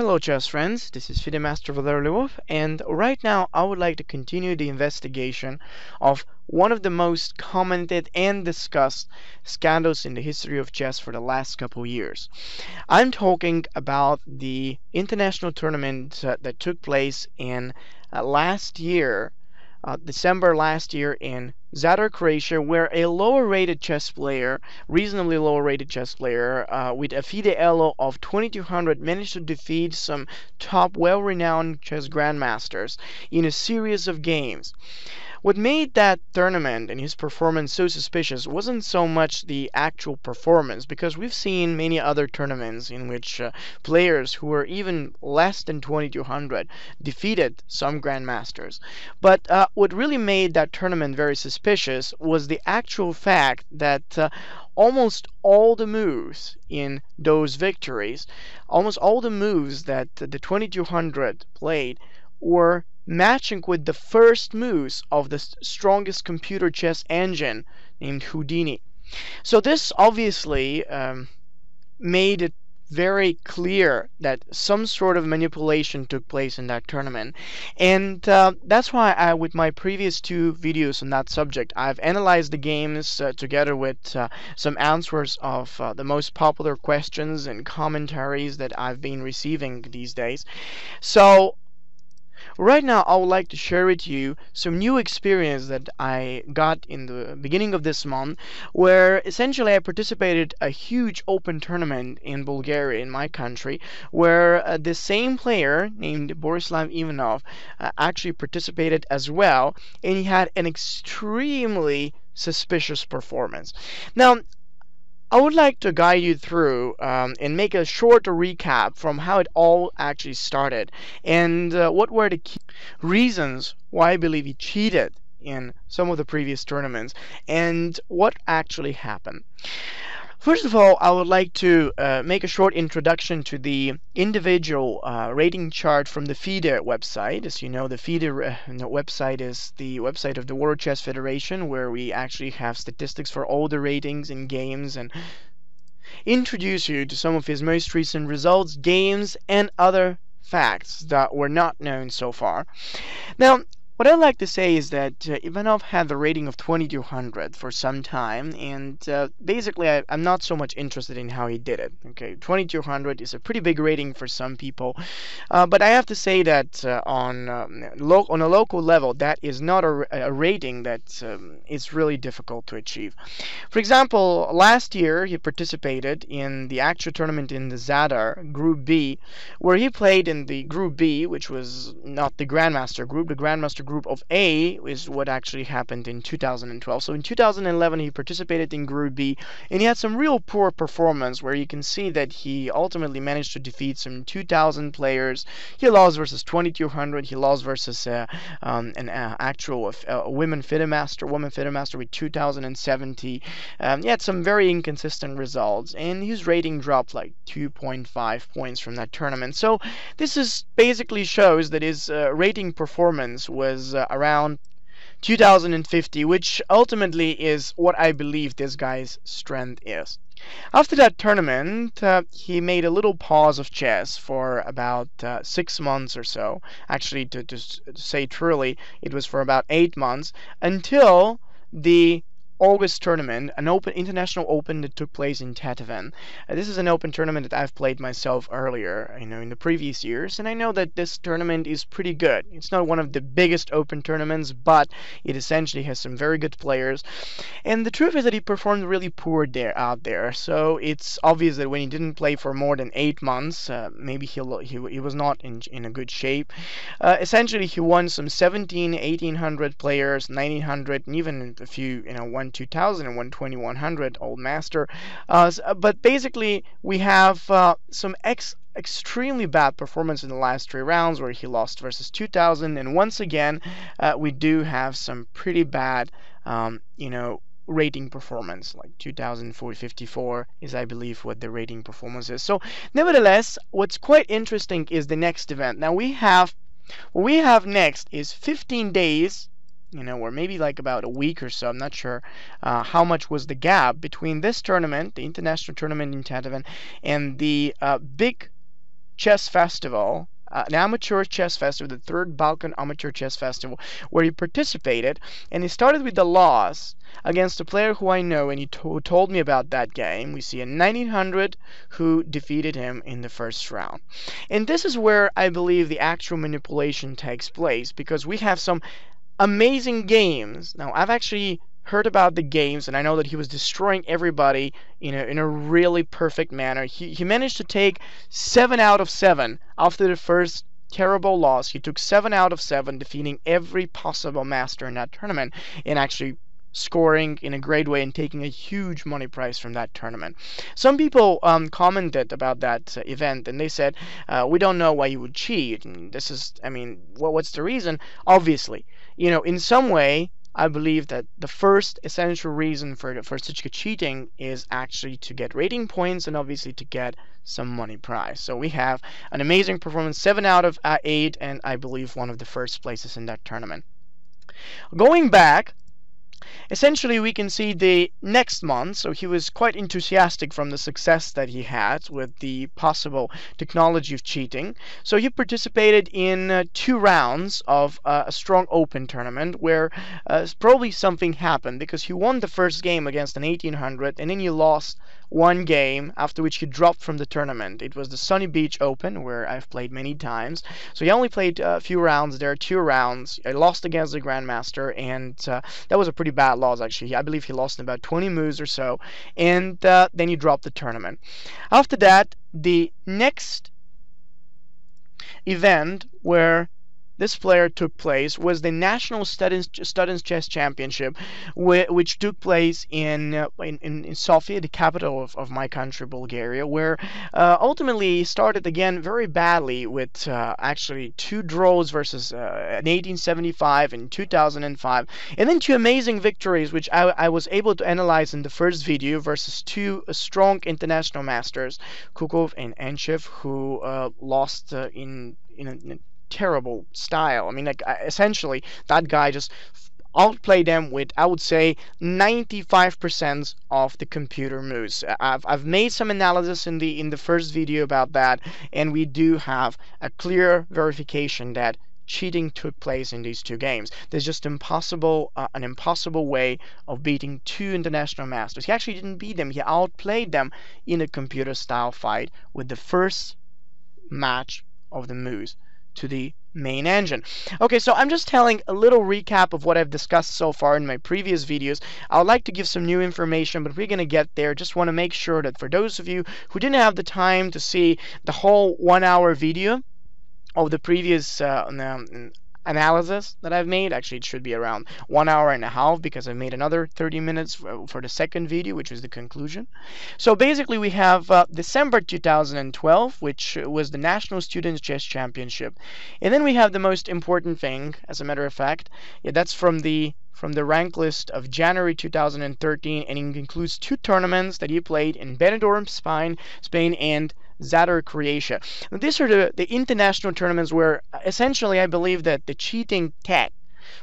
Hello chess friends, this is FIDE Master Valeri Lilov, and right now I would like to continue the investigation of one of the most commented and discussed scandals in the history of chess for the last couple years. I'm talking about the international tournament that took place in last year, December last year in Zadar, Croatia, where a lower rated chess player, reasonably lower rated chess player, with a FIDE elo of 2200 managed to defeat some top well-renowned chess grandmasters in a series of games. What made that tournament and his performance so suspicious wasn't so much the actual performance, because we've seen many other tournaments in which players who were even less than 2200 defeated some grandmasters. But what really made that tournament very suspicious was the actual fact that almost all the moves in those victories, almost all the moves that the 2200 played, were matching with the first moves of the strongest computer chess engine named Houdini. So this obviously made it very clear that some sort of manipulation took place in that tournament, and that's why with my previous two videos on that subject, I've analyzed the games together with some answers of the most popular questions and commentaries that I've been receiving these days. So right now, I would like to share with you some new experience that I got in the beginning of this month, where essentially I participated a huge open tournament in Bulgaria, in my country, where the same player named Borislav Ivanov actually participated as well, and he had an extremely suspicious performance. Now, I would like to guide you through and make a short recap from how it all actually started and what were the key reasons why I believe he cheated in some of the previous tournaments and what actually happened. First of all, I would like to make a short introduction to the individual rating chart from the FIDE website. As you know, the FIDE website is the website of the World Chess Federation, where we actually have statistics for all the ratings in games and introduce you to some of his most recent results, games, and other facts that were not known so far. Now, what I'd like to say is that Ivanov had the rating of 2200 for some time, and basically I'm not so much interested in how he did it. Okay, 2200 is a pretty big rating for some people, but I have to say that on a local level, that is not a rating that is really difficult to achieve. For example, last year he participated in the actual tournament in the Zadar Group B, where he played in the Group B, which was not the Grandmaster Group. The Grandmaster Group of A is what actually happened in 2012. So in 2011 he participated in Group B, and he had some real poor performance where you can see that he ultimately managed to defeat some 2000 players. He lost versus 2200. He lost versus an actual woman FIDE master with 2070. He had some very inconsistent results, and his rating dropped like 2.5 points from that tournament. So this is basically shows that his rating performance was around 2050, which ultimately is what I believe this guy's strength is. After that tournament, he made a little pause of chess for about 6 months or so. Actually, to say truly, it was for about 8 months, until the August tournament, an international open that took place in Tatavan. This is an open tournament that I've played myself earlier, in the previous years, and I know that this tournament is pretty good. It's not one of the biggest open tournaments, but it essentially has some very good players. And the truth is that he performed really poor out there. So it's obvious that when he didn't play for more than 8 months, maybe he was not in a good shape. Essentially, he won some 1800 players, 1900, and even a few, 2000 and 2100 old master. But basically, we have some extremely bad performance in the last 3 rounds where he lost versus 2000, and once again we do have some pretty bad rating performance, like 2454 is, I believe, what the rating performance is. So nevertheless, what's quite interesting is the next event. Now what we have next is 15 days, or maybe like about a week or so. I'm not sure how much was the gap between this tournament, the international tournament in Tatavan, and the big chess festival, an amateur chess festival, the third Balkan amateur chess festival, where he participated, and he started with the loss against a player who I know and who told me about that game. We see a 1900 who defeated him in the first round. And this is where I believe the actual manipulation takes place, because we have some amazing games. Now, I've actually heard about the games, and I know that he was destroying everybody in a really perfect manner. He managed to take 7 out of 7 after the first terrible loss. He took 7 out of 7, defeating every possible master in that tournament, and actually scoring in a great way and taking a huge money prize from that tournament. Some people commented about that event, and they said, we don't know why you would cheat. And this is, I mean, what's the reason? Obviously, in some way, I believe that the first essential reason for such cheating is actually to get rating points and obviously to get some money prize. So we have an amazing performance, 7 out of 8, and I believe one of the first places in that tournament. Going back, essentially we can see the next month, so he was quite enthusiastic from the success that he had with the possible technology of cheating. So he participated in 2 rounds of a strong open tournament where probably something happened, because he won the first game against an 1800 and then he lost one game, after which he dropped from the tournament. It was the Sunny Beach Open, where I've played many times. So he only played a few rounds there, 2 rounds. I lost against the Grandmaster, and that was a pretty bad loss, actually. I believe he lost in about 20 moves or so, and then he dropped the tournament. After that, the next event where this player took place was the National Students Chess Championship, which took place in Sofia, the capital of my country, Bulgaria, where ultimately started again very badly with actually 2 draws versus an 1875 and 2005, and then 2 amazing victories, which I was able to analyze in the first video, versus 2 strong international masters, Kukov and Enchev, who lost in a terrible style. I mean, like, essentially that guy just outplayed them with, I would say, 95% of the computer moves. I've made some analysis in the first video about that, and we do have a clear verification that cheating took place in these 2 games. There's just an impossible way of beating 2 international masters. He actually didn't beat them. He outplayed them in a computer style fight with the first match of the moves to the main engine. Okay, so I'm just telling a little recap of what I've discussed so far in my previous videos. I would like to give some new information, but we're going to get there. Just want to make sure that for those of you who didn't have the time to see the whole 1-hour video of the previous analysis that I've made, actually it should be around 1 hour and a half, because I made another 30 minutes for the second video, which was the conclusion. So basically we have December 2012, which was the National Students Chess Championship, and then we have the most important thing, as a matter of fact, that's from the rank list of January 2013, and it includes 2 tournaments that he played in Benidorm, Spain, and Zadar, Croatia. Now, these are the international tournaments where essentially I believe that the cheating tech,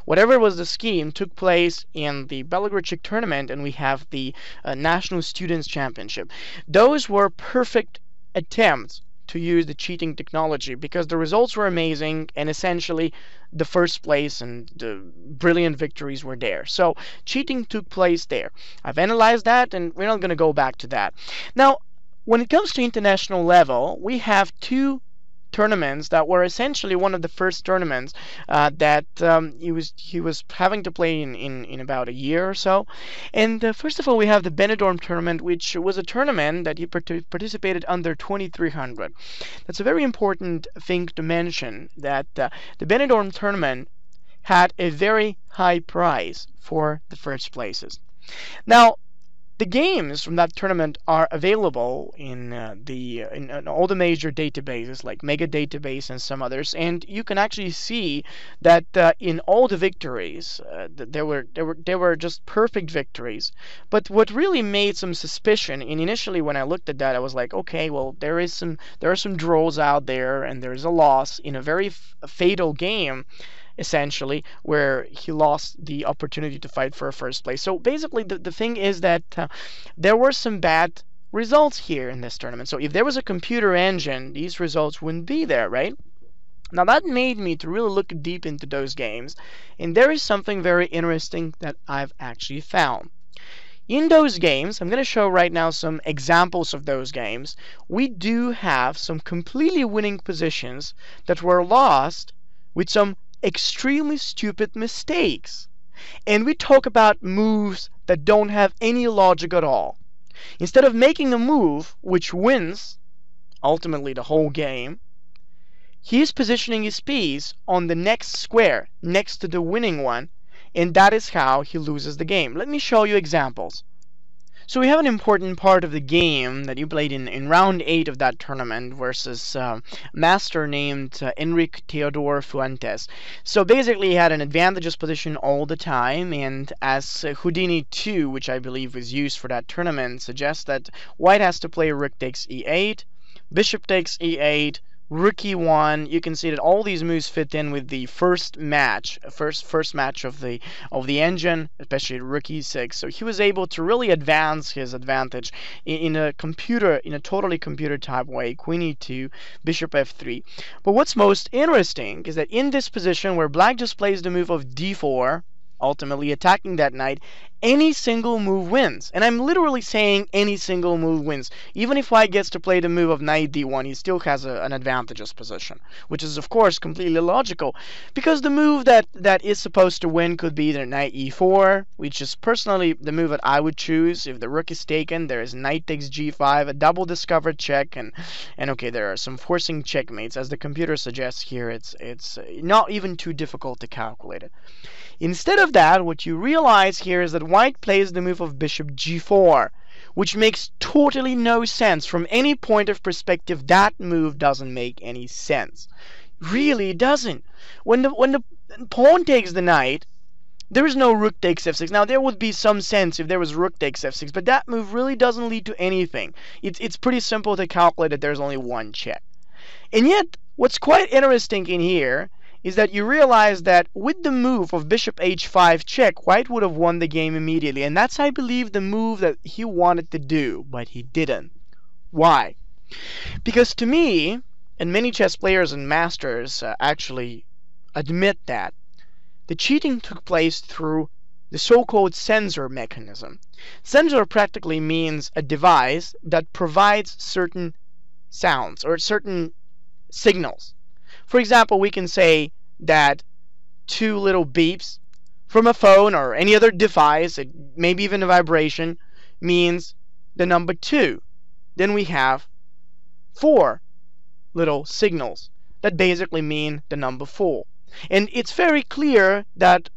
whatever was the scheme, took place in the Belgrade Czech tournament, and we have the National Students Championship. Those were perfect attempts to use the cheating technology, because the results were amazing, and essentially the first place and the brilliant victories were there. So cheating took place there. I've analyzed that, and we're not going to go back to that. Now, when it comes to international level, we have 2 tournaments that were essentially one of the first tournaments that he was having to play in about a year or so. And first of all, we have the Benidorm tournament, which was a tournament that he participated under 2300. That's a very important thing to mention, that the Benidorm tournament had a very high prize for the first places. Now, the games from that tournament are available in all the major databases like Mega Database and some others, and you can actually see that in all the victories, there were just perfect victories. But what really made some suspicion, and initially when I looked at that, I was like, okay, well there are some draws out there, and there's a loss in a very fatal game, essentially, where he lost the opportunity to fight for a first place. So basically the thing is that there were some bad results here in this tournament. So if there was a computer engine, these results wouldn't be there, right? Now that made me to really look deep into those games, and there is something very interesting that I've actually found. In those games, I'm going to show right now some examples of those games. We do have some completely winning positions that were lost with some extremely stupid mistakes. And we talk about moves that don't have any logic at all. Instead of making a move which wins, ultimately the whole game, he is positioning his piece on the next square, next to the winning one, and that is how he loses the game. Let me show you examples. So we have an important part of the game that you played in round 8 of that tournament versus master named Enrique Theodore Fuentes. So basically he had an advantageous position all the time, and as Houdini 2, which I believe was used for that tournament, suggests that white has to play rook takes e8, bishop takes e8, rook e1. You can see that all these moves fit in with the first match of the engine, especially rook e6. So he was able to really advance his advantage in a totally computer type way. Queen e2, bishop f3. But what's most interesting is that in this position where black just plays the move of d4, ultimately attacking that knight, any single move wins. And I'm literally saying any single move wins. Even if white gets to play the move of knight d1, he still has an advantageous position, which is of course completely logical, because the move that is supposed to win could be either knight e4, which is personally the move that I would choose. If the rook is taken, there is knight takes g5, a double discovered check, and okay, there are some forcing checkmates. As the computer suggests here, it's not even too difficult to calculate it. Instead of that, what you realize here is that white plays the move of bishop g4, which makes totally no sense. From any point of perspective, that move doesn't make any sense. Really doesn't. When the pawn takes the knight, there is no rook takes f6. Now, there would be some sense if there was rook takes f6, but that move really doesn't lead to anything. It's pretty simple to calculate that there's only one check. And yet, what's quite interesting in here is that you realize that with the move of bishop h5 check, white would have won the game immediately. And that's, I believe, the move that he wanted to do, but he didn't. Why? Because to me, and many chess players and masters actually admit that, the cheating took place through the so-called sensor mechanism. Sensor practically means a device that provides certain sounds or certain signals. For example, we can say that 2 little beeps from a phone or any other device, maybe even a vibration, means the number 2. Then we have 4 little signals that basically mean the number 4. And it's very clear that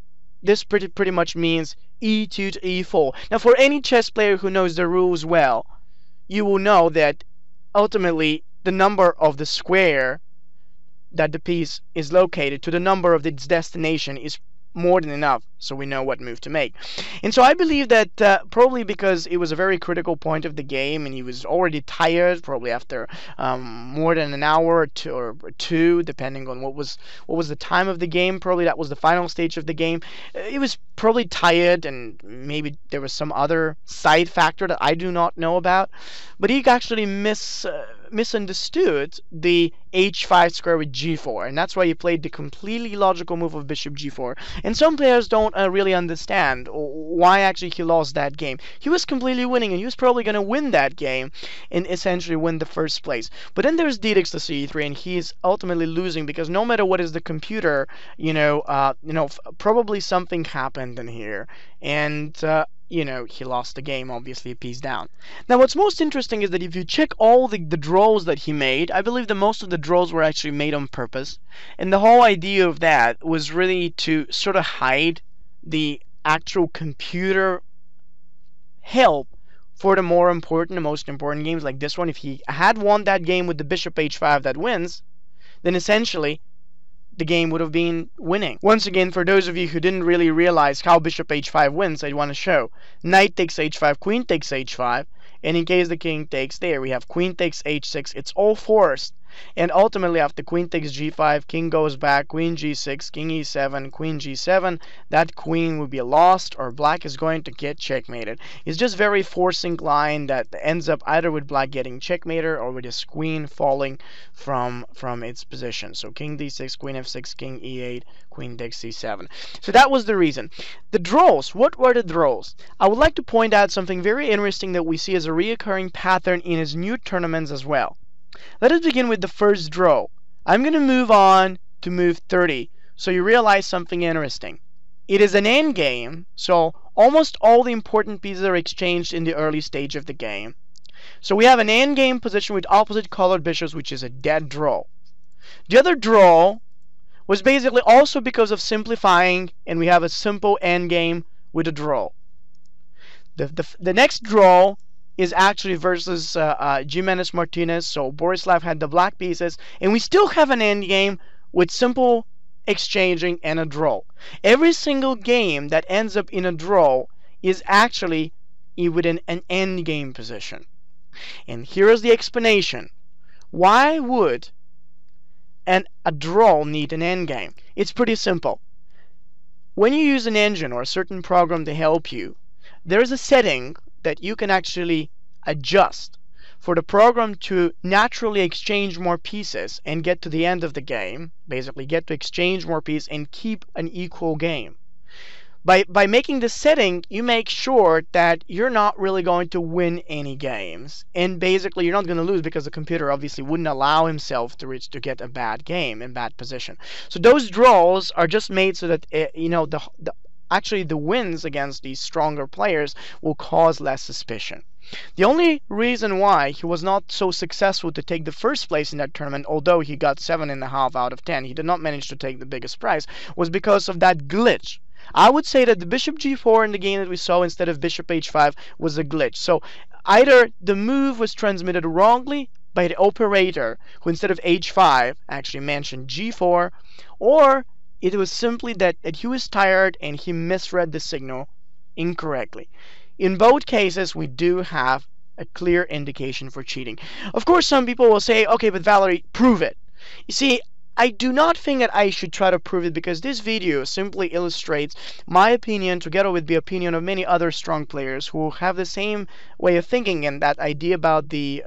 this pretty much means e2 to e4. Now, for any chess player who knows the rules well, you will know that ultimately the number of the square that the piece is located to the number of its destination is more than enough, so we know what move to make. And so I believe that probably because it was a very critical point of the game and he was already tired, probably after more than an hour or two, depending on what was the time of the game. Probably that was the final stage of the game. He was probably tired, and maybe there was some other side factor that I do not know about. But he actually misunderstood the h5 square with g4, and that's why he played the completely logical move of bishop g4. And some players don't really understand why actually he lost that game. He was completely winning, and he was probably going to win that game and essentially win the first place. But then there's d takes to c3, and he's ultimately losing because no matter what is the computer, probably something happened in here, and he lost the game, obviously a piece down. Now, what's most interesting is that if you check all the draws that he made, I believe that most of the draws were actually made on purpose. And the whole idea of that was really to sort of hide the actual computer help for the most important games like this one. If he had won that game with the bishop h5 that wins, then essentially the game would have been winning. Once again, for those of you who didn't really realize how bishop h5 wins, I want to show. Knight takes h5, queen takes h5, and in case the king takes there, we have queen takes h6. It's all forced. And ultimately, after queen takes g5, king goes back, queen g6, king e7, queen g7, that queen will be lost, or black is going to get checkmated. It's just very forcing line that ends up either with black getting checkmated or with his queen falling from its position. So king d6, queen f6, king e8, queen takes c7. So that was the reason. The draws, what were the draws? I would like to point out something very interesting that we see as a reoccurring pattern in his new tournaments as well. Let us begin with the first draw. I'm going to move on to move 30, so you realize something interesting. It is an endgame, so almost all the important pieces are exchanged in the early stage of the game. So we have an endgame position with opposite colored bishops, which is a dead draw. The other draw was basically also because of simplifying, and we have a simple endgame with a draw. The next draw is actually versus Jimenez Martinez, so Borislav had the black pieces, and we still have an endgame with simple exchanging and a draw. Every single game that ends up in a draw is actually within an endgame position. And here is the explanation. Why would a draw need an endgame? It's pretty simple. When you use an engine or a certain program to help you, there is a setting that you can actually adjust for the program to naturally exchange more pieces and get to the end of the game, basically get to exchange more pieces and keep an equal game. By making this setting, you make sure that you're not really going to win any games, and basically you're not going to lose because the computer obviously wouldn't allow himself to get a bad game in bad position. So those draws are just made so that actually the wins against these stronger players will cause less suspicion. The only reason why he was not so successful to take the first place in that tournament, although he got 7.5 out of 10, he did not manage to take the biggest prize, was because of that glitch. I would say that the bishop g4 in the game that we saw instead of bishop h5 was a glitch. So either the move was transmitted wrongly by the operator, who instead of h5 actually mentioned g4, or it was simply that he was tired and he misread the signal incorrectly. In both cases, we do have a clear indication for cheating. Of course, some people will say, okay, but Valeri, prove it. You see, I do not think that I should try to prove it, because this video simply illustrates my opinion together with the opinion of many other strong players who have the same way of thinking. And that idea about the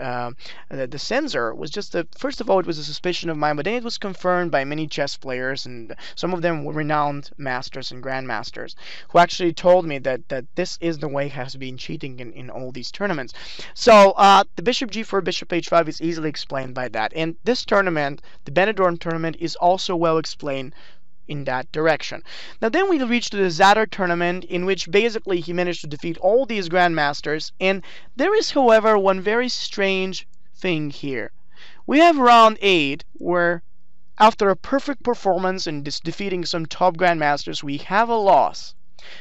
censor was just first of all, it was a suspicion of mine, but then it was confirmed by many chess players, and some of them were renowned masters and grandmasters, who actually told me that this is the way has been cheating in all these tournaments. So the bishop g4, bishop h5 is easily explained by that. And this tournament, the Benidorm tournament, is also well explained in that direction. Now then we reach to the Zadar tournament, in which basically he managed to defeat all these grandmasters. And there is, however, one very strange thing here. We have round 8, where after a perfect performance in defeating some top grandmasters, we have a loss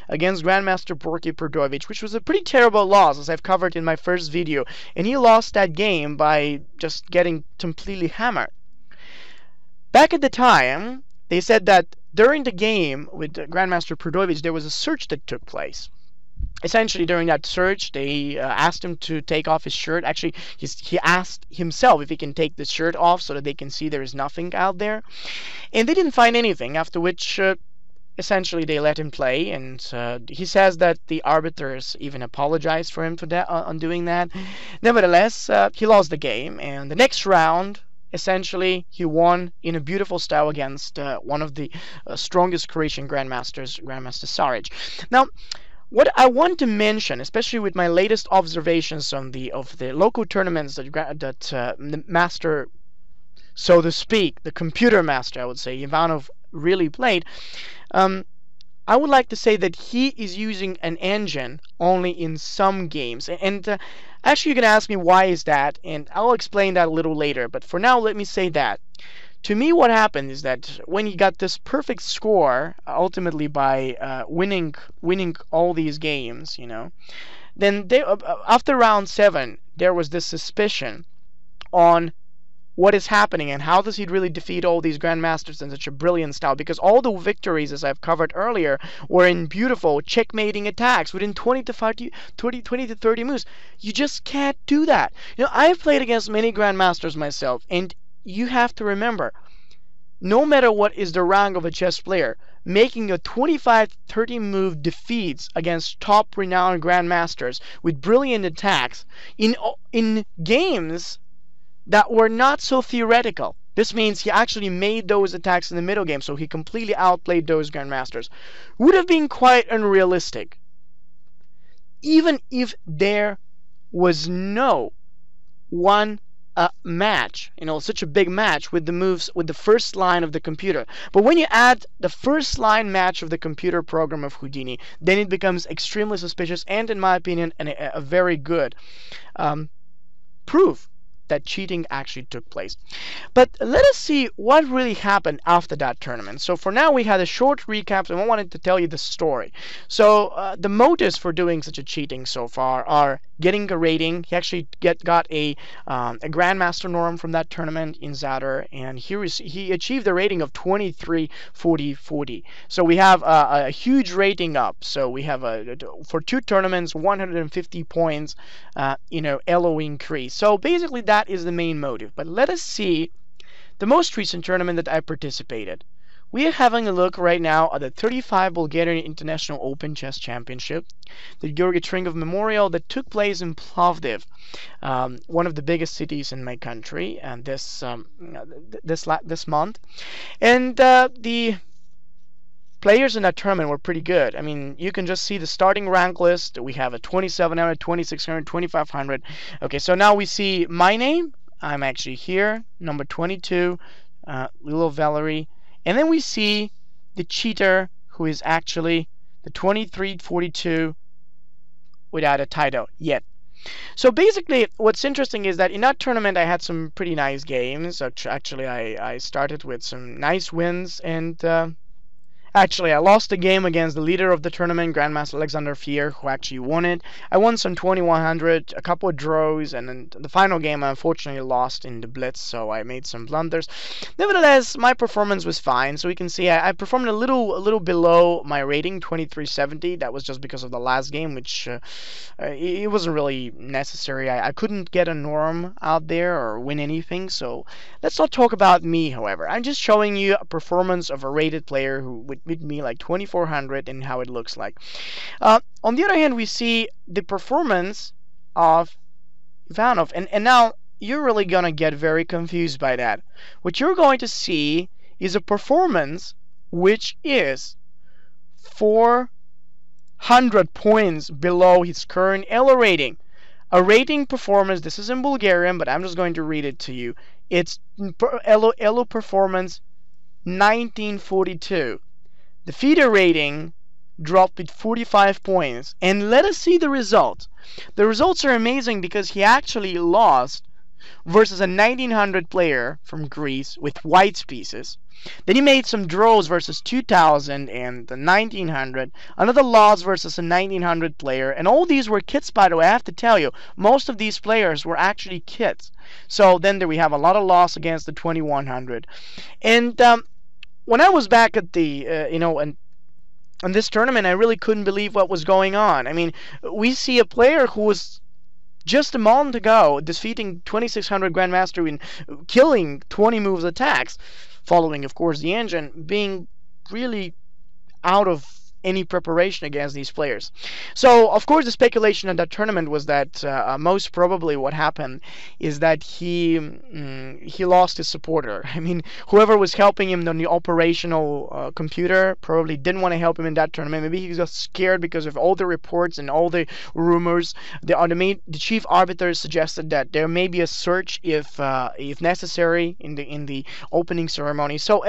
against Grandmaster Borky Perdovic, which was a pretty terrible loss, as I've covered in my first video. And he lost that game by just getting completely hammered. Back at the time, they said that during the game with Grandmaster Perdovic, there was a search that took place. Essentially, during that search, they asked him to take off his shirt. Actually, he asked himself if he can take the shirt off so that they can see there is nothing out there. And they didn't find anything, after which essentially they let him play. And he says that the arbiters even apologized for him for that, on doing that. Nevertheless, he lost the game, and the next round, essentially, he won in a beautiful style against one of the strongest Croatian grandmasters, Grandmaster Saric. Now, what I want to mention, especially with my latest observations of the local tournaments that the master, so to speak, the computer master, I would say, Ivanov really played, I would like to say that he is using an engine only in some games. And actually, you can ask me why is that, and I'll explain that a little later. But for now, let me say that. To me, what happened is that when he got this perfect score, ultimately by winning all these games, then after round 7, there was this suspicion on what is happening and how does he really defeat all these grandmasters in such a brilliant style, because all the victories, as I've covered earlier, were in beautiful checkmating attacks within 20 to 30 moves. You just can't do that. I've played against many grandmasters myself, and you have to remember, no matter what is the rank of a chess player, making a 25-30 move defeats against top renowned grandmasters with brilliant attacks in games that were not so theoretical. This means he actually made those attacks in the middle game, so he completely outplayed those grandmasters. Would have been quite unrealistic, even if there was no one match, such a big match with the moves with the first line of the computer. But when you add the first line match of the computer program of Houdini, then it becomes extremely suspicious and, in my opinion, a very good proof that cheating actually took place. But let us see what really happened after that tournament. So for now, we had a short recap, and I wanted to tell you the story. So the motives for doing such a cheating so far are getting a rating. He actually got a grandmaster norm from that tournament in Zadar, and he achieved a rating of 23-40-40. So we have a huge rating up. So we have for 2 tournaments, 150 points, elo increase. So basically that is the main motive. But let us see the most recent tournament that I participated. We are having a look right now at the 35 Bulgarian International Open Chess Championship, the Georgy Tringov Memorial that took place in Plovdiv, one of the biggest cities in my country, and this month. And the players in that tournament were pretty good. I mean, you can just see the starting rank list. We have a 2700, 2600, 2500. Okay, so now we see my name. I'm actually here, number 22, Lilov Valeri. And then we see the cheater, who is actually the 23-42 without a title yet. So basically, what's interesting is that in that tournament, I had some pretty nice games. Actually, I started with some nice wins, and actually, I lost the game against the leader of the tournament, Grandmaster Alexander Fier, who actually won it. I won some 2100, a couple of draws, and then the final game I unfortunately lost in the blitz, so I made some blunders. Nevertheless, my performance was fine. So we can see I performed a little below my rating, 2370. That was just because of the last game, which it wasn't really necessary. I couldn't get a norm out there or win anything. So let's not talk about me, however. I'm just showing you a performance of a rated player who with me like 2400 and how it looks like. On the other hand, we see the performance of Ivanov, and now you're really gonna get very confused by that. What you're going to see is a performance which is 400 points below his current elo rating. A rating performance, this is in Bulgarian, but I'm just going to read it to you. It's elo performance 1942. The FIDE rating dropped with 45 points, and let us see the results. The results are amazing because he actually lost versus a 1900 player from Greece with white pieces. Then he made some draws versus 2000 and the 1900, another loss versus a 1900 player, and all these were kits, by the way. I have to tell you, most of these players were actually kits. So then there we have a lot of loss against the 2100. And when I was back at the, and in this tournament, I really couldn't believe what was going on. I mean, we see a player who was just a moment ago defeating 2600 Grandmaster in killing 20 moves attacks, following, of course, the engine, being really out of any preparation against these players. So, of course, the speculation at that tournament was that most probably what happened is that he lost his supporter. I mean, whoever was helping him on the operational computer probably didn't want to help him in that tournament. Maybe he was scared because of all the reports and all the rumors. The chief arbiter suggested that there may be a search if necessary in the opening ceremony. So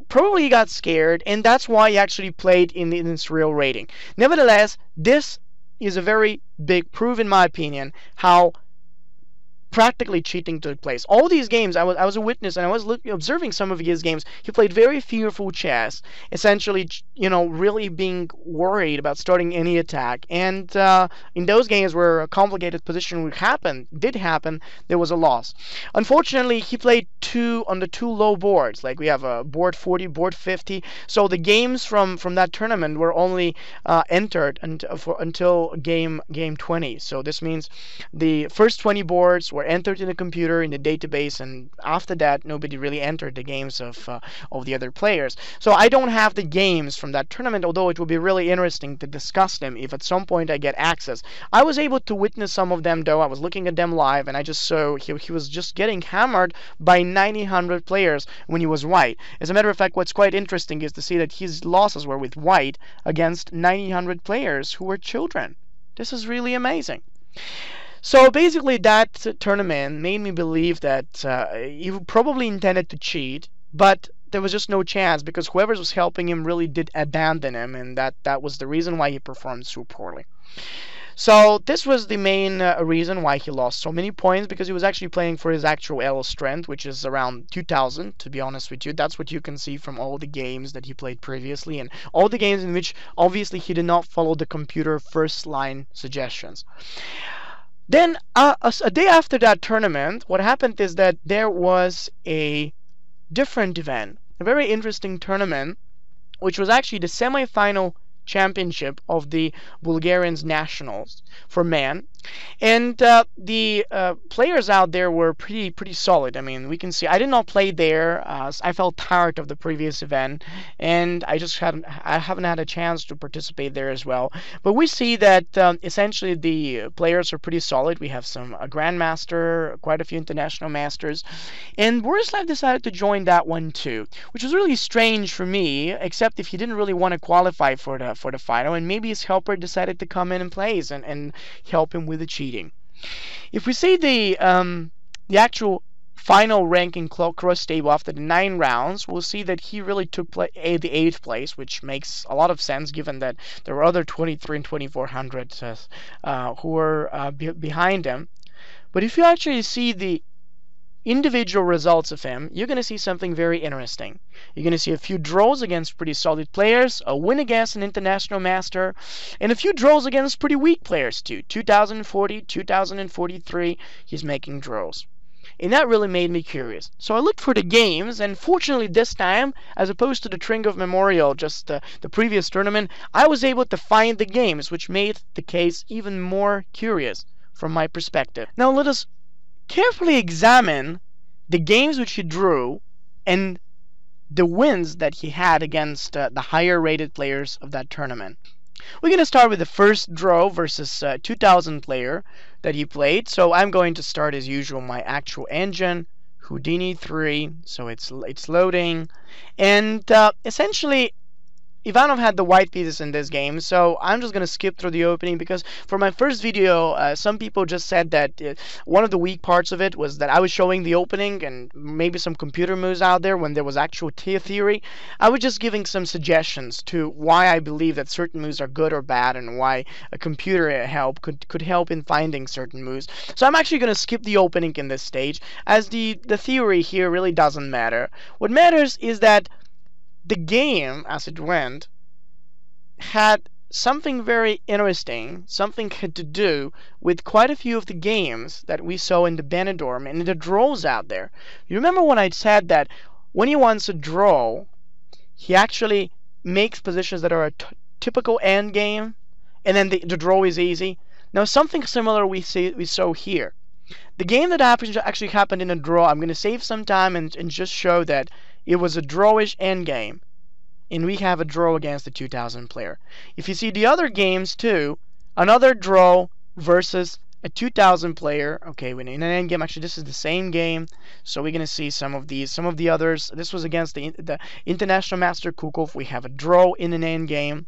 probably he got scared, and that's why he actually played in its real rating. Nevertheless, this is a very big proof, in my opinion, how practically cheating took place. All these games, I was a witness, and I was observing some of his games. He played very fearful chess, essentially, really being worried about starting any attack. And in those games where a complicated position did happen, there was a loss. Unfortunately, he played on the two low boards. Like we have a board 40, board 50. So the games from that tournament were only entered until game 20. So this means the first 20 boards were were entered in the computer in the database, and after that, nobody really entered the games of the other players. So I don't have the games from that tournament, although it would be really interesting to discuss them if at some point I get access. I was able to witness some of them, though. I was looking at them live, and I just saw he was just getting hammered by 900 players when he was white. As a matter of fact, what's quite interesting is to see that his losses were with white against 900 players who were children. This is really amazing. So basically, that tournament made me believe that he probably intended to cheat, but there was just no chance because whoever was helping him really did abandon him, and that was the reason why he performed so poorly. So this was the main reason why he lost so many points, because he was actually playing for his actual L strength, which is around 2000, to be honest with you. That's what you can see from all the games that he played previously, and all the games in which obviously he did not follow the computer first line suggestions. Then a day after that tournament, what happened is that there was a different event, a very interesting tournament, which was actually the semi-final championship of the Bulgarians nationals for men. And the players out there were pretty solid. I mean, we can see I did not play there. I felt tired of the previous event, and I haven't had a chance to participate there as well. But we see that essentially the players are pretty solid. We have some grandmaster, quite a few international masters, and Borislav decided to join that one too, which was really strange for me. Except if he didn't really want to qualify for the final, and maybe his helper decided to come in and play and help him with the cheating. If we see the actual final ranking cross table after the 9 rounds, we'll see that he really took the 8th place, which makes a lot of sense given that there were other 23 and 2400 who were behind him. But if you actually see the individual results of him, you're going to see something very interesting. You're going to see a few draws against pretty solid players, a win against an international master, and a few draws against pretty weak players too. 2040, 2043, he's making draws. And that really made me curious. So I looked for the games, and fortunately this time, as opposed to the Tringov Memorial, just the previous tournament, I was able to find the games, which made the case even more curious from my perspective. Now let us carefully examine the games which he drew and the wins that he had against the higher rated players of that tournament. We're going to start with the first draw versus 2000 player that he played. So I'm going to start as usual my actual engine, Houdini 3, so it's loading, and essentially Ivanov had the white pieces in this game, so I'm just going to skip through the opening because for my first video, some people just said that one of the weak parts of it was that I was showing the opening and maybe some computer moves out there when there was actual theory. I was just giving some suggestions to why I believe that certain moves are good or bad and why a computer help could help in finding certain moves. So I'm actually going to skip the opening in this stage, as the theory here really doesn't matter. What matters is that the game, as it went, had something very interesting, something had to do with quite a few of the games that we saw in the Benidorm and in the draws out there. You remember when I said that when he wants a draw, he actually makes positions that are a typical end game, and then the draw is easy? Now something similar we saw here. The game that actually happened in a draw, I'm going to save some time and just show that it was a drawish endgame, and we have a draw against the 2000 player. If you see the other games too, another draw versus a 2000 player. Okay, when in an endgame, actually this is the same game, so we're gonna see some of the others. This was against the international master Kukov. We have a draw in an endgame.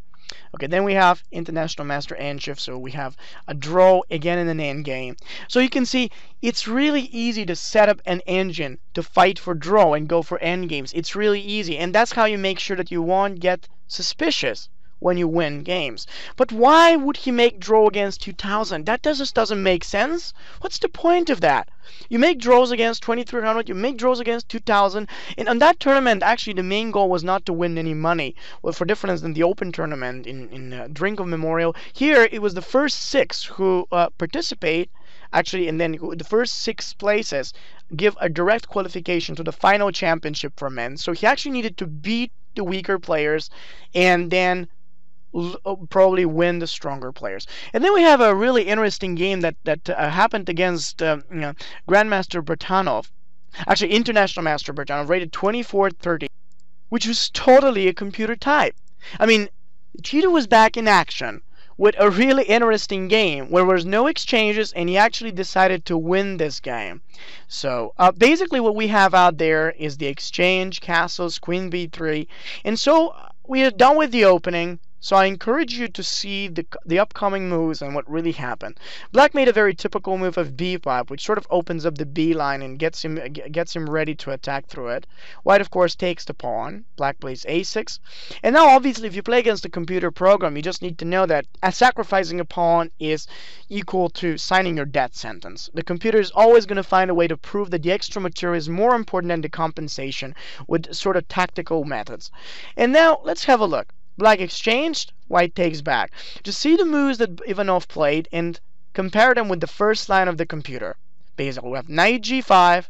Okay, then we have International Master Anshiv, so we have a draw again in an end game. So you can see it's really easy to set up an engine to fight for draw and go for end games. It's really easy, and that's how you make sure that you won't get suspicious when you win games. But why would he make draw against 2000? That just doesn't make sense. What's the point of that? You make draws against 2300, you make draws against 2000, and on that tournament, actually, the main goal was not to win any money. Well, for difference than the Open tournament in Drinkov Memorial, here it was the first 6 who participate, actually, and then the first 6 places give a direct qualification to the final championship for men. So he actually needed to beat the weaker players and then probably win the stronger players. And then we have a really interesting game that happened against Grandmaster Bertanov, actually International Master Bertanov, rated 2430, which was totally a computer type. I mean, Cheetah was back in action with a really interesting game where there was no exchanges, and he actually decided to win this game. So basically what we have out there is the exchange, castles, queen b3, and so we are done with the opening. So I encourage you to see the upcoming moves and what really happened. Black made a very typical move of b5, which sort of opens up the b line and gets him ready to attack through it. White, of course, takes the pawn. Black plays a6. And now, obviously, if you play against a computer program, you just need to know that sacrificing a pawn is equal to signing your death sentence. The computer is always going to find a way to prove that the extra material is more important than the compensation with sort of tactical methods. And now, let's have a look. Black exchanged, white takes back. Just see the moves that Ivanov played and compare them with the first line of the computer. Basically, we have knight g5.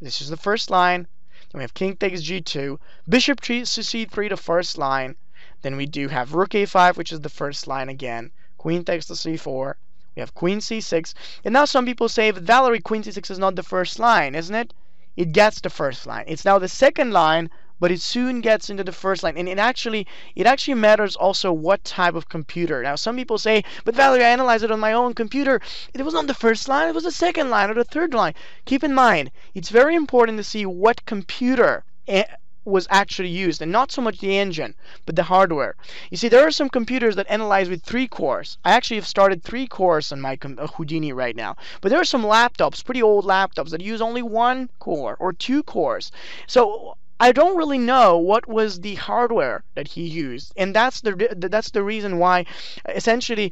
This is the first line. Then we have king takes g2. Bishop to c3, the first line. Then we do have rook a5, which is the first line again. Queen takes to c4. We have queen c6. And now some people say, but Valeri, queen c6 is not the first line, isn't it? It gets the first line. It's now the second line, but it soon gets into the first line. And it actually matters also what type of computer. Now, some people say, but Valeri, I analyzed it on my own computer. It was not the first line, it was the second line or the third line. Keep in mind, it's very important to see what computer was actually used, and not so much the engine, but the hardware. You see, there are some computers that analyze with 3 cores. I actually have started 3 cores on my Houdini right now. But there are some laptops, pretty old laptops, that use only 1 core or 2 cores. So I don't really know what was the hardware that he used, and that's the reason why, essentially,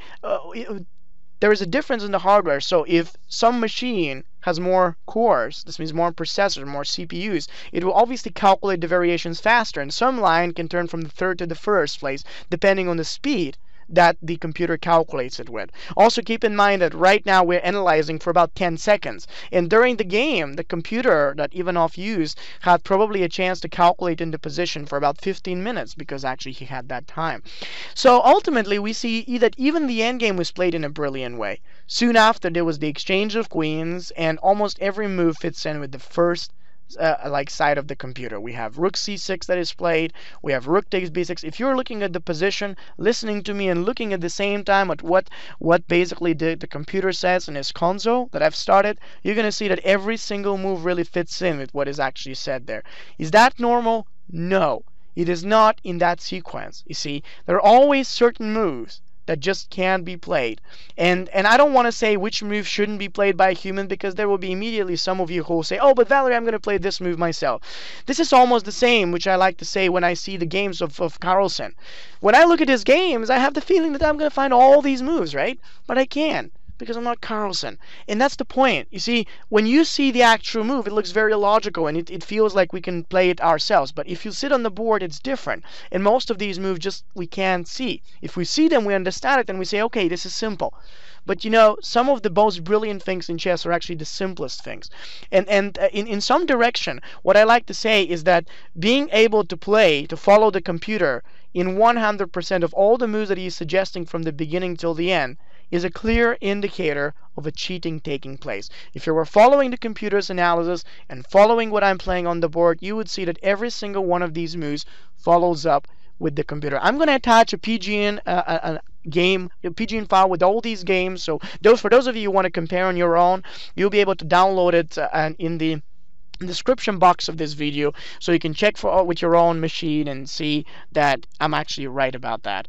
there is a difference in the hardware. So if some machine has more cores, this means more processors, more CPUs, it will obviously calculate the variations faster, and some line can turn from the third to the first place depending on the speed that the computer calculates it with. Also keep in mind that right now we're analyzing for about 10 seconds, and during the game the computer that Ivanov used had probably a chance to calculate into position for about 15 minutes because actually he had that time. So ultimately we see that even the endgame was played in a brilliant way. Soon after there was the exchange of queens, and almost every move fits in with the first side of the computer. We have rook c6 that is played. We have rook takes b6. If you're looking at the position, listening to me, and looking at the same time at what basically the computer says in his console that I've started, you're going to see that every single move really fits in with what is actually said there. Is that normal? No. It is not in that sequence. You see, there are always certain moves that just can't be played. And I don't want to say which move shouldn't be played by a human, because there will be immediately some of you who will say, oh, but Valeri, I'm going to play this move myself. This is almost the same, which I like to say when I see the games of Carlsen. When I look at his games, I have the feeling that I'm going to find all these moves, right? But I can't, because I'm not Carlsen. And that's the point. You see, when you see the actual move, it looks very logical, and it feels like we can play it ourselves. But if you sit on the board, it's different. And most of these moves just we can't see. If we see them, we understand it, and we say, okay, this is simple. But you know, some of the most brilliant things in chess are actually the simplest things. And in some direction, what I like to say is that being able to follow the computer in 100% of all the moves that he's suggesting from the beginning till the end is a clear indicator of a cheating taking place. If you were following the computer's analysis and following what I'm playing on the board, you would see that every single one of these moves follows up with the computer. I'm going to attach a PGN a PGN file with all these games. So for those of you who want to compare on your own, you'll be able to download it in the description box of this video, so you can check with your own machine and see that I'm actually right about that.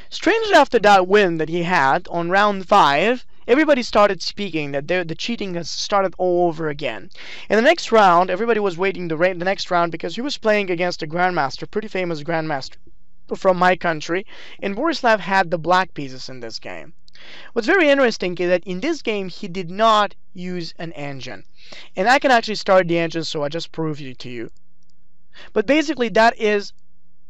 Strangely, after that win that he had on round 5, everybody started speaking that the cheating has started all over again. In the next round, everybody was waiting the next round because he was playing against a grandmaster, pretty famous grandmaster from my country, and Borislav had the black pieces in this game. What's very interesting is that in this game he did not use an engine. And I can actually start the engine, so I just prove it to you. But basically that is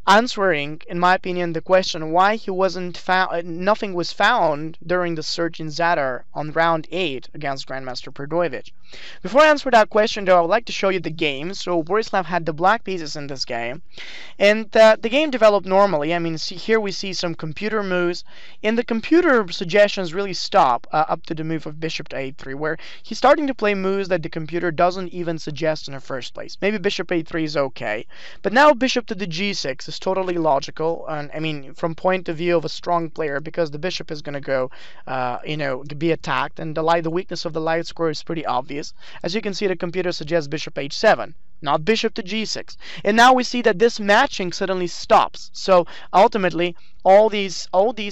answering, in my opinion, the question why he wasn't found, nothing was found during the search in Zadar on round 8 against Grandmaster Perdojevic. Before I answer that question, though, I would like to show you the game. So Borislav had the black pieces in this game, and the game developed normally. I mean, here we see some computer moves, and the computer suggestions really stop up to the move of bishop to a3, where he's starting to play moves that the computer doesn't even suggest in the first place. Maybe bishop a3 is okay, but now bishop to the g6 is totally logical, and I mean, from point of view of a strong player, because the bishop is going to go, be attacked, and the weakness of the light square is pretty obvious. As you can see, the computer suggests bishop h7, not bishop to g6. And now we see that this matching suddenly stops. So ultimately, all these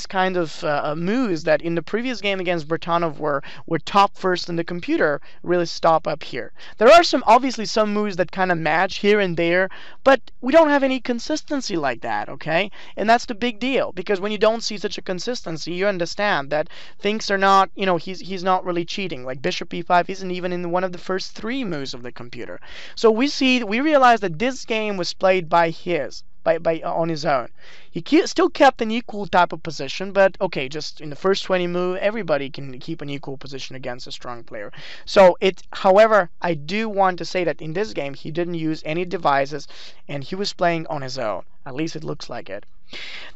kind of moves that in the previous game against Bertanov were top first in the computer really stop up here. There are obviously some moves that kind of match here and there, but we don't have any consistency like that, okay? And that's the big deal, because when you don't see such a consistency, you understand that things are not, he's not really cheating. Like bishop e5 isn't even in one of the first 3 moves of the computer. So we realize that this game was played on his own. He still kept an equal type of position, but okay, just in the first 20 move, everybody can keep an equal position against a strong player. So however, I do want to say that in this game, he didn't use any devices, and he was playing on his own. At least it looks like it.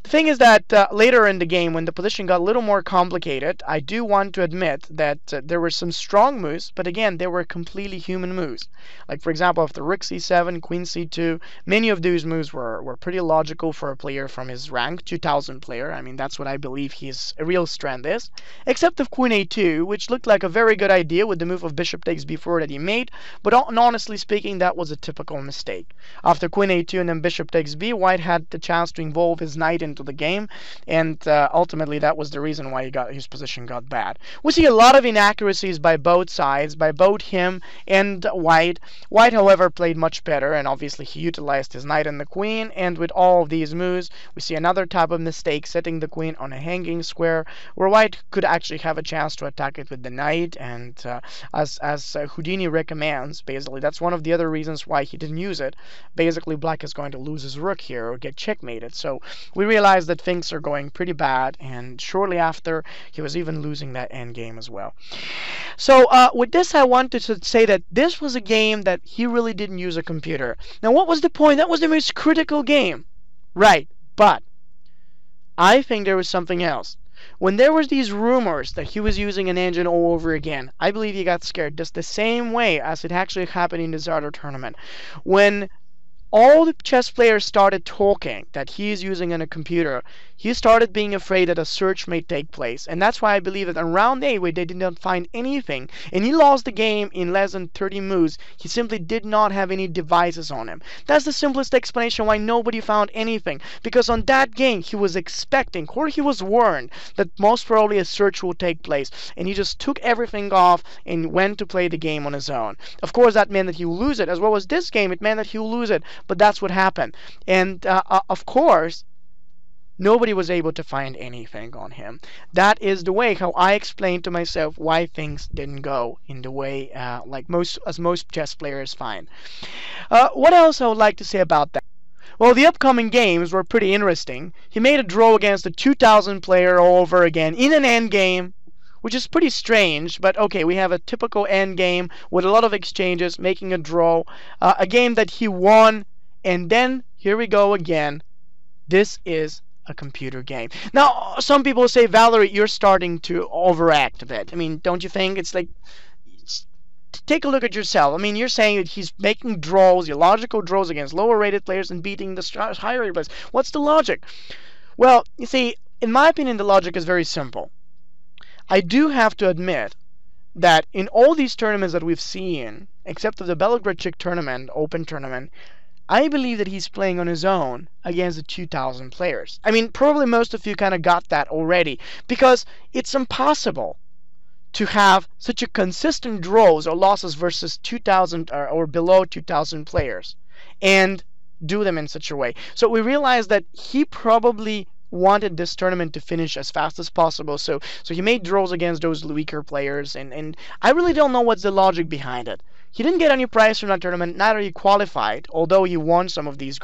The thing is that later in the game, when the position got a little more complicated, I do want to admit that there were some strong moves, but again, they were completely human moves. Like, for example, after rook c7, queen c2, many of those moves were pretty logical for a player from his rank, 2000 player. I mean, that's what I believe his real strength is. Except of queen a2, which looked like a very good idea with the move of bishop takes b4 that he made, but honestly speaking, that was a typical mistake. After queen a2 and then bishop takes b, white had the chance to involve his knight into the game, and ultimately that was the reason why his position got bad. We see a lot of inaccuracies by both sides, by both him and White. White, however, played much better, and obviously he utilized his knight and the queen, and with all of these moves, we see another type of mistake, setting the queen on a hanging square, where White could actually have a chance to attack it with the knight, and as Houdini recommends, basically, that's one of the other reasons why he didn't use it. Basically, black is going to lose his rook here, or get checkmated, so we realized that things are going pretty bad, and shortly after, he was even losing that endgame as well. So with this, I wanted to say that this was a game that he really didn't use a computer. Now, what was the point? That was the most critical game. Right, but I think there was something else. When there was these rumors that he was using an engine all over again, I believe he got scared, just the same way as it actually happened in the Zadar tournament. When all the chess players started talking that he is using on a computer, he started being afraid that a search may take place. And that's why I believe that in round 8, where they did not find anything, and he lost the game in less than 30 moves, he simply did not have any devices on him. That's the simplest explanation why nobody found anything. Because on that game, he was expecting, or he was warned, that most probably a search will take place. And he just took everything off and went to play the game on his own. Of course, that meant that he will lose it. As well as this game, it meant that he will lose it. But that's what happened. And of course, nobody was able to find anything on him. That is the way how I explained to myself why things didn't go in the way most chess players find. What else I would like to say about that? Well, the upcoming games were pretty interesting. He made a draw against a 2000 player all over again in an endgame, which is pretty strange, but okay, we have a typical endgame with a lot of exchanges, making a draw, a game that he won. And then, here we go again. This is a computer game. Now, some people say, Valeri, you're starting to overact a bit. I mean, don't you think? It's like, take a look at yourself. I mean, you're saying that he's making draws, illogical draws against lower-rated players and beating the higher-rated players. What's the logic? Well, you see, in my opinion, the logic is very simple. I do have to admit that in all these tournaments that we've seen, except for the Belgrade Czech tournament, Open tournament, I believe that he's playing on his own against the 2000 players. I mean, probably most of you kind of got that already, because it's impossible to have such a consistent draws or losses versus 2000 or below 2000 players and do them in such a way. So we realized that he probably wanted this tournament to finish as fast as possible, so he made draws against those weaker players, and I really don't know what's the logic behind it. He didn't get any prize from that tournament, neither he qualified, although he won some of these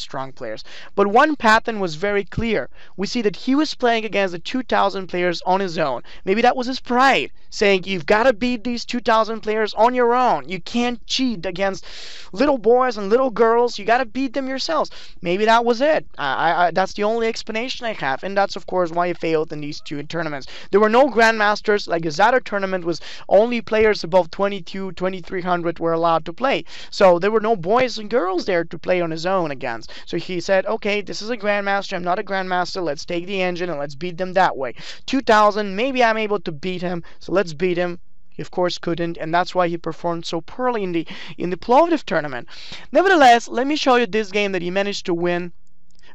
strong players. But one pattern was very clear. We see that he was playing against the 2,000 players on his own. Maybe that was his pride, saying you've got to beat these 2,000 players on your own. You can't cheat against little boys and little girls. You got to beat them yourselves. Maybe that was it. That's the only explanation I have, and that's of course why he failed in these two tournaments. There were no grandmasters. Like the Zadar tournament was only players above 22, 2300 were allowed to play. So there were no boys and girls there to play on his own against. So he said, okay, this is a grandmaster. I'm not a grandmaster. Let's take the engine and let's beat them that way. 2000, maybe I'm able to beat him. So let's beat him. He of course couldn't, and that's why he performed so poorly in the Plovdiv tournament. Nevertheless, let me show you this game that he managed to win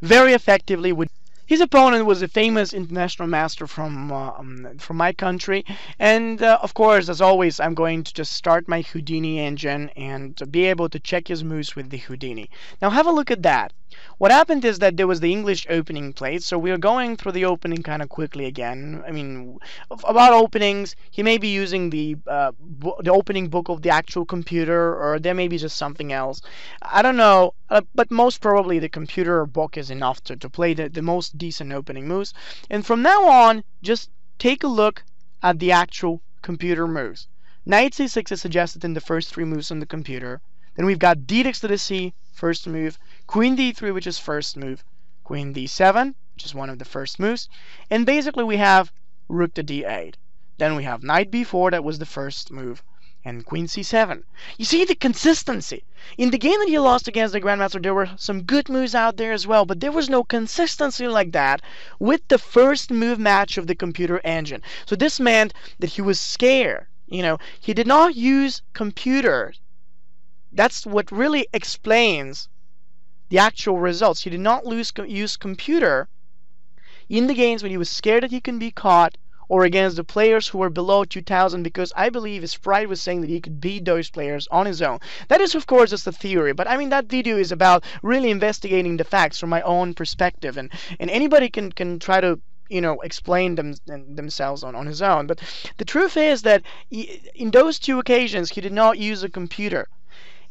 very effectively with. His opponent was a famous international master from my country, and of course, as always, I'm going to just start my Houdini engine and be able to check his moves with the Houdini. Now have a look at that. What happened is that there was the English opening plate, so we are going through the opening kind of quickly again. I mean, about openings, he may be using the opening book of the actual computer, or there may be just something else. I don't know, but most probably the computer book is enough to play the most decent opening moves. And from now on, just take a look at the actual computer moves. Knight c6 is suggested in the first three moves on the computer. Then we've got d6 to the c, first move, queen d3, which is first move, queen d7, which is one of the first moves, and basically we have rook to d8. Then we have knight b4, that was the first move, and queen c7. You see the consistency. In the game that he lost against the Grandmaster, there were some good moves out there as well, but there was no consistency like that with the first move match of the computer engine. So this meant that he was scared. He did not use computers. That's what really explains the actual results. He did not use computer in the games when he was scared that he can be caught, or against the players who were below 2000, because I believe his pride was saying that he could beat those players on his own. That is of course just a theory, but I mean that video is about really investigating the facts from my own perspective, and anybody can try to explain themselves on his own. But the truth is that in those two occasions he did not use a computer.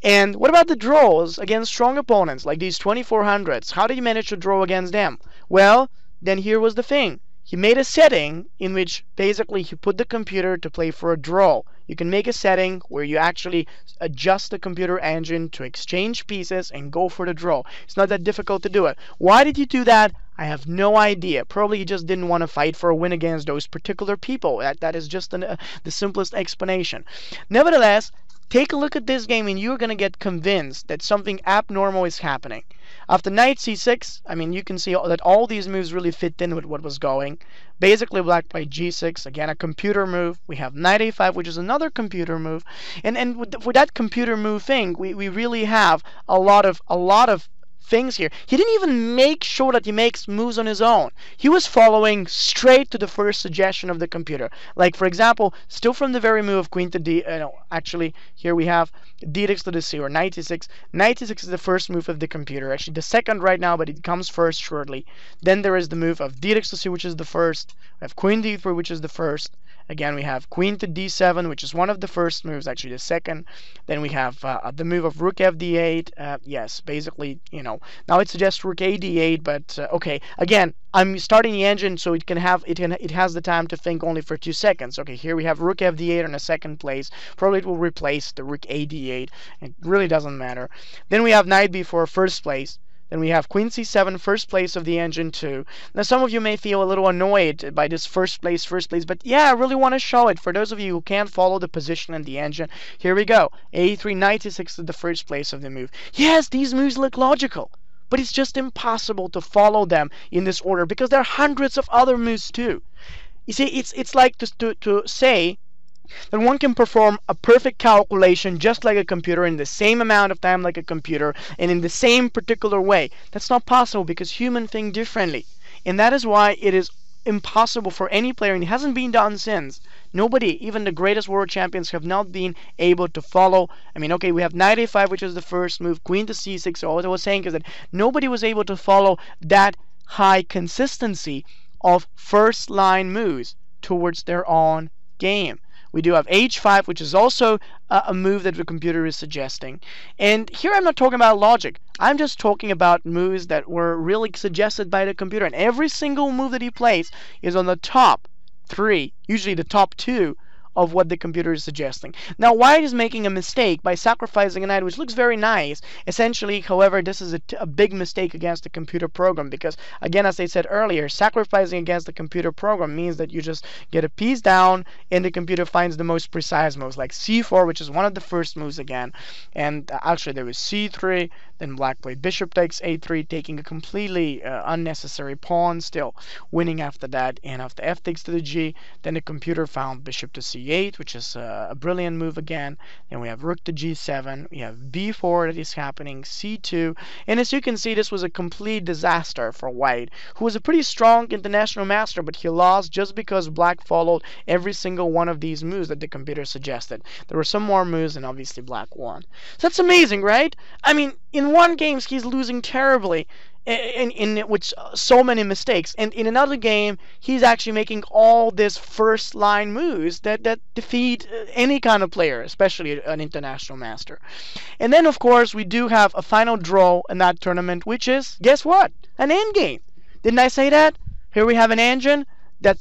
And what about the draws against strong opponents like these 2400s? How did he manage to draw against them? Well, then here was the thing. He made a setting in which basically he put the computer to play for a draw. You can make a setting where you actually adjust the computer engine to exchange pieces and go for the draw. It's not that difficult to do it. Why did he do that? I have no idea. Probably he just didn't want to fight for a win against those particular people. That is just the simplest explanation. Nevertheless, take a look at this game and you're going to get convinced that something abnormal is happening. After knight c6, I mean, you can see that all these moves really fit in with what was going. Basically, black played g6, again a computer move. We have knight a5, which is another computer move. And with that computer move thing, we really have a lot of things here. He didn't even make sure that he makes moves on his own. He was following straight to the first suggestion of the computer. Like, for example, still from the very move of queen to d, actually, here we have d6 to the c, or knight e6. Knight e6 is the first move of the computer. Actually, the second right now, but it comes first shortly. Then there is the move of d6 to c, which is the first. We have queen d3, which is the first. Again, we have queen to d7, which is one of the first moves, actually the second. Then we have the move of rook fd8. Yes, basically, now it suggests rook a d8, but okay. Again, I'm starting the engine so it has the time to think only for 2 seconds. Okay, here we have rook fd8 in a second place. Probably it will replace the rook a d8. It really doesn't matter. Then we have knight b4, first place. Then we have queen c7, first place of the engine too. Now some of you may feel a little annoyed by this first place, but yeah, I really want to show it. For those of you who can't follow the position in the engine, here we go. a3, knight e6 is the first place of the move. Yes, these moves look logical, but it's just impossible to follow them in this order because there are hundreds of other moves too. You see, it's like to say that one can perform a perfect calculation just like a computer in the same amount of time like a computer and in the same particular way. That's not possible because humans think differently. And that is why it is impossible for any player, and it hasn't been done since. Nobody, even the greatest world champions, have not been able to follow. I mean, okay, we have knight a5, which is the first move, queen to c6. So what I was saying is that nobody was able to follow that high consistency of first line moves towards their own game. We do have h5, which is also a move that the computer is suggesting. And here I'm not talking about logic. I'm just talking about moves that were really suggested by the computer. And every single move that he plays is on the top 3, usually the top 2 of what the computer is suggesting. Now, White is making a mistake by sacrificing a knight, which looks very nice. Essentially, however, this is a big mistake against the computer program because, again, as I said earlier, sacrificing against the computer program means that you just get a piece down and the computer finds the most precise moves, like c4, which is one of the first moves again. And actually, there was c3, then Black played bishop takes a3, taking a completely unnecessary pawn, still winning after that. And after f takes to the g, then the computer found bishop to c8, which is a brilliant move again. Then we have rook to g7, we have b4 that is happening, c2, and as you can see, this was a complete disaster for White, who was a pretty strong international master, but he lost just because Black followed every single one of these moves that the computer suggested. There were some more moves, and obviously Black won. So that's amazing, right? I mean, in one game he's losing terribly, in which so many mistakes, and in another game he's actually making all these first line moves that defeat any kind of player, especially an international master. And then of course we do have a final draw in that tournament, which is, guess what, an endgame. Didn't I say that? Here we have an engine that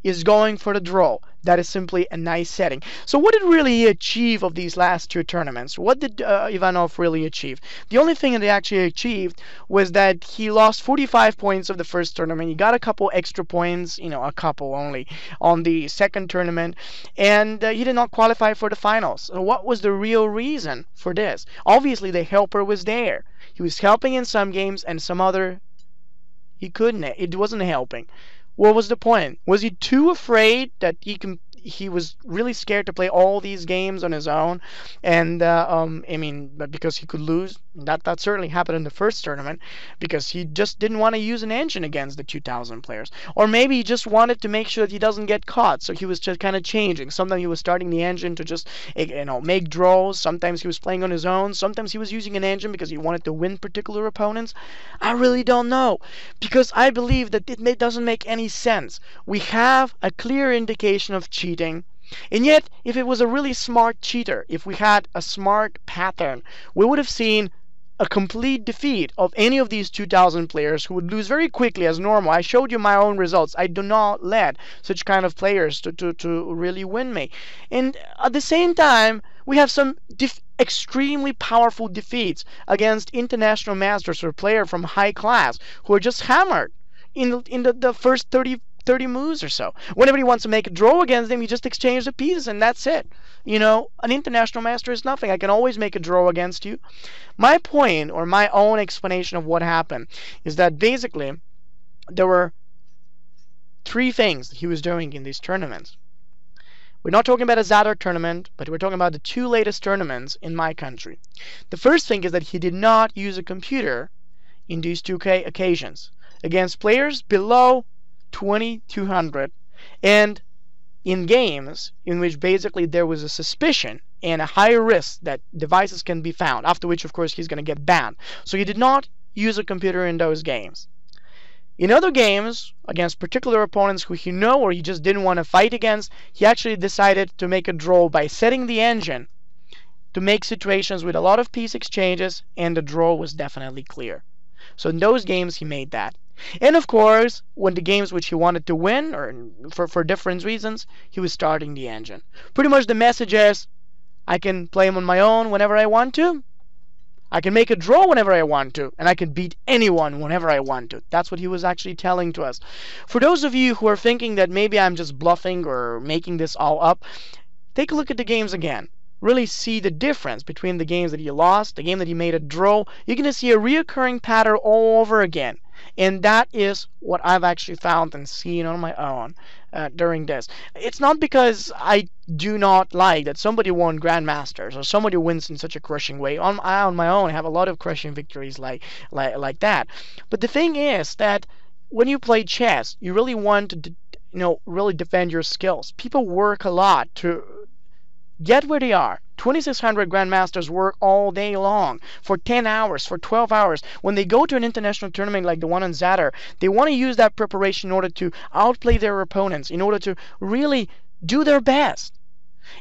is going for the draw. That is simply a nice setting. So what did really he achieve of these last 2 tournaments? What did Ivanov really achieve? The only thing that he actually achieved was that he lost 45 points of the first tournament. He got a couple extra points, a couple only, on the second tournament, and he did not qualify for the finals. So what was the real reason for this? Obviously, the helper was there. He was helping in some games, and some other he couldn't. It wasn't helping. What was the point? Was he too afraid that he was really scared to play all these games on his own, and because he could lose? That certainly happened in the first tournament, because he just didn't want to use an engine against the 2000 players. Or maybe he just wanted to make sure that he doesn't get caught, so he was just kind of changing. Sometimes he was starting the engine to just make draws. Sometimes he was playing on his own. Sometimes he was using an engine because he wanted to win particular opponents. I really don't know, because I believe that it doesn't make any sense. We have a clear indication of cheating. And yet, if it was a really smart cheater, if we had a smart pattern, we would have seen a complete defeat of any of these 2000 players, who would lose very quickly as normal. I showed you my own results. I do not let such kind of players to really win me. And at the same time, we have some extremely powerful defeats against international masters or players from high class who are just hammered in the first 30 moves or so. Whenever he wants to make a draw against them, he just exchanges the pieces and that's it. An international master is nothing. I can always make a draw against you. My point, or my own explanation of what happened, is that basically there were 3 things he was doing in these tournaments. We're not talking about a Zadar tournament, but we're talking about the 2 latest tournaments in my country. The first thing is that he did not use a computer in these 2 occasions against players below 2200, and in games in which basically there was a suspicion and a high risk that devices can be found, after which of course he's going to get banned. So he did not use a computer in those games. In other games against particular opponents who he knew or he just didn't want to fight against, he actually decided to make a draw by setting the engine to make situations with a lot of piece exchanges, and the draw was definitely clear. So in those games he made that. And of course, when the games which he wanted to win, or for different reasons, he was starting the engine. Pretty much the message is, I can play him on my own whenever I want to, I can make a draw whenever I want to, and I can beat anyone whenever I want to. That's what he was actually telling to us. For those of you who are thinking that maybe I'm just bluffing or making this all up, take a look at the games again. Really see the difference between the games that he lost, the game that he made a draw. You're going to see a reoccurring pattern all over again. And that is what I've actually found and seen on my own during this. It's not because I do not like that somebody won Grandmasters or somebody wins in such a crushing way. I on my own have a lot of crushing victories like that. But the thing is that when you play chess, you really want to really defend your skills. People work a lot to get where they are. 2600 Grandmasters work all day long, for 10 hours, for 12 hours. When they go to an international tournament like the one on Zadar, they want to use that preparation in order to outplay their opponents, in order to really do their best.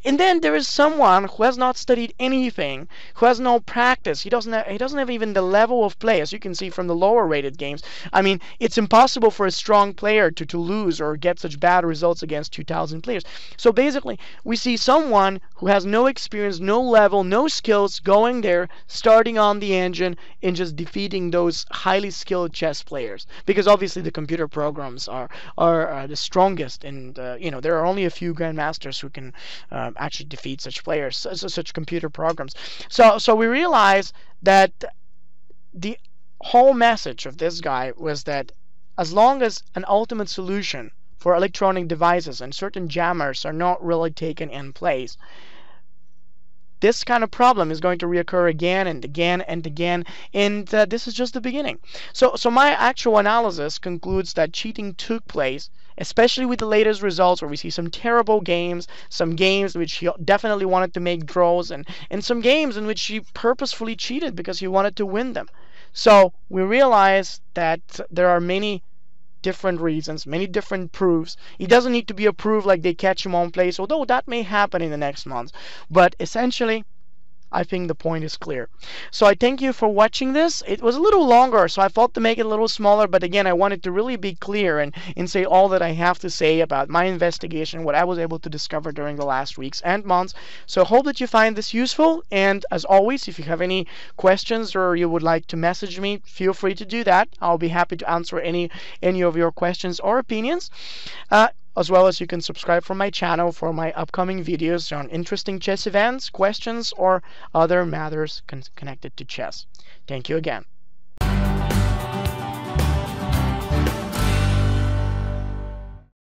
And then there is someone who has not studied anything, who has no practice. He doesn't have even the level of play, as you can see from the lower rated games. I mean, it's impossible for a strong player to lose or get such bad results against 2,000 players. So basically, we see someone who has no experience, no level, no skills going there, starting on the engine and just defeating those highly skilled chess players. Because obviously the computer programs are the strongest, and there are only a few grandmasters who can actually defeat such players, such computer programs. So we realize that the whole message of this guy was that as long as an ultimate solution for electronic devices and certain jammers are not really taken in place, this kind of problem is going to reoccur again and again and again, and this is just the beginning. So my actual analysis concludes that cheating took place, especially with the latest results where we see some terrible games, some games in which he definitely wanted to make draws, and some games in which he purposefully cheated because he wanted to win them. So we realize that there are many different reasons, many different proofs. It doesn't need to be a proof like they catch him on place, although that may happen in the next months. But essentially, I think the point is clear. So I thank you for watching this. It was a little longer, so I thought to make it a little smaller, but again, I wanted to really be clear and say all that I have to say about my investigation, what I was able to discover during the last weeks and months. So I hope that you find this useful, and as always, if you have any questions or you would like to message me, feel free to do that. I'll be happy to answer any of your questions or opinions. As well as you can subscribe for my channel for my upcoming videos on interesting chess events, questions, or other matters connected to chess. Thank you again.